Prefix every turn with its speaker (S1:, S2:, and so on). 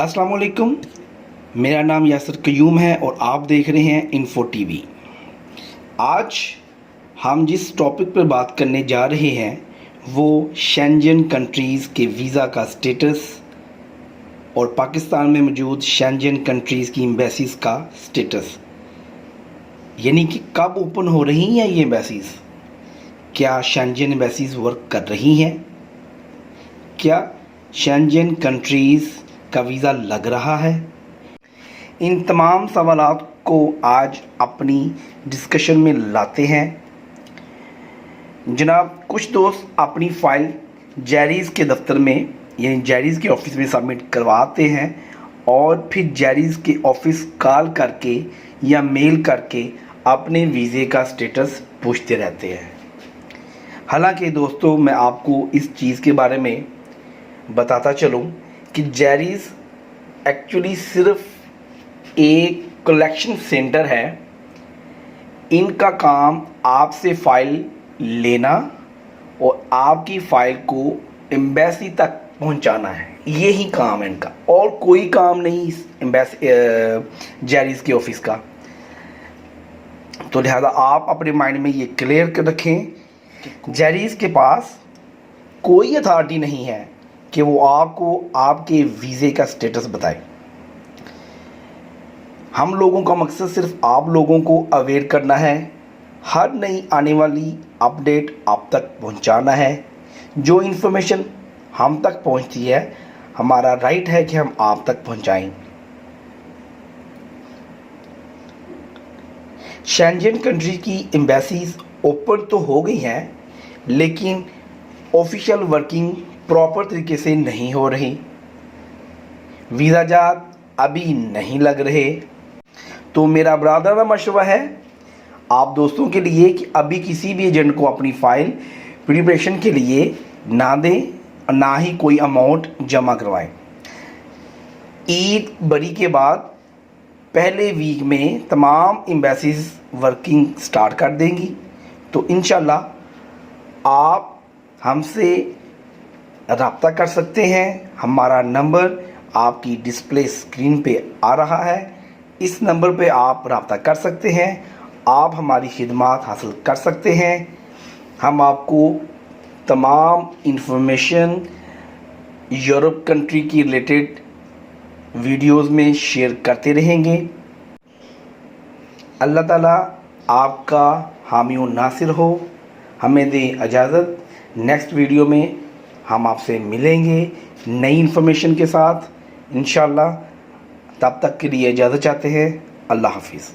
S1: अस्सलाम वालेकुम। मेरा नाम यासिर क़य्यूम है और आप देख रहे हैं इन्फो टीवी। आज हम जिस टॉपिक पर बात करने जा रहे हैं वो शेंजन कंट्रीज़ के वीज़ा का स्टेटस और पाकिस्तान में मौजूद शेंजन कंट्रीज़ की एम्बेसीज़ का स्टेटस, यानी कि कब ओपन हो रही हैं ये एम्बेसीज़, क्या शेंजन एम्बेसीज़ वर्क कर रही हैं, क्या शेंजन कंट्रीज़ का वीज़ा लग रहा है। इन तमाम सवालात को आज अपनी डिस्कशन में लाते हैं। जनाब, कुछ दोस्त अपनी फ़ाइल जैरीज़ के दफ्तर में यानी जैरीज़ के ऑफ़िस में सबमिट करवाते हैं और फिर जैरीज़ के ऑफ़िस कॉल करके या मेल करके अपने वीज़े का स्टेटस पूछते रहते हैं। हालांकि दोस्तों, मैं आपको इस चीज़ के बारे में बताता चलूँ कि जैरीज़ एक्चुअली सिर्फ एक कलेक्शन सेंटर है। इनका काम आपसे फ़ाइल लेना और आपकी फ़ाइल को एम्बेसी तक पहुंचाना है, यही काम है इनका, और कोई काम नहीं इस एम्बेसी जैरीज़ के ऑफ़िस का। तो लिहाजा आप अपने माइंड में ये क्लियर कर रखें, जैरीज़ के पास कोई अथॉरिटी नहीं है कि वो आपको आपके वीज़े का स्टेटस बताए। हम लोगों का मकसद सिर्फ आप लोगों को अवेयर करना है, हर नई आने वाली अपडेट आप तक पहुंचाना है। जो इन्फॉर्मेशन हम तक पहुंचती है हमारा राइट है कि हम आप तक पहुंचाएं। शेंजन कंट्री की एम्बेसीज ओपन तो हो गई हैं, लेकिन ऑफिशियल वर्किंग प्रॉपर तरीके से नहीं हो रही, वीज़ा जात अभी नहीं लग रहे। तो मेरा बरादराना मशवरा है आप दोस्तों के लिए कि अभी किसी भी एजेंट को अपनी फ़ाइल प्रिपरेशन के लिए ना दें और ना ही कोई अमाउंट जमा करवाएं। ईद बड़ी के बाद पहले वीक में तमाम एम्बेसीज वर्किंग स्टार्ट कर देंगी। तो इंशाल्लाह आप हमसे रब्ता कर सकते हैं। हमारा नंबर आपकी डिस्प्ले स्क्रीन पे आ रहा है, इस नंबर पे आप रब्ता कर सकते हैं, आप हमारी खिदमत हासिल कर सकते हैं। हम आपको तमाम इंफॉर्मेशन यूरोप कंट्री की रिलेटेड वीडियोस में शेयर करते रहेंगे। अल्लाह ताला आपका हामी व नासिर हो। हमें दे इजाज़त, नेक्स्ट वीडियो में हम आपसे मिलेंगे नई इन्फॉर्मेशन के साथ इंशाल्लाह। तब तक के लिए इजाज़त चाहते हैं। अल्लाह हाफिज़।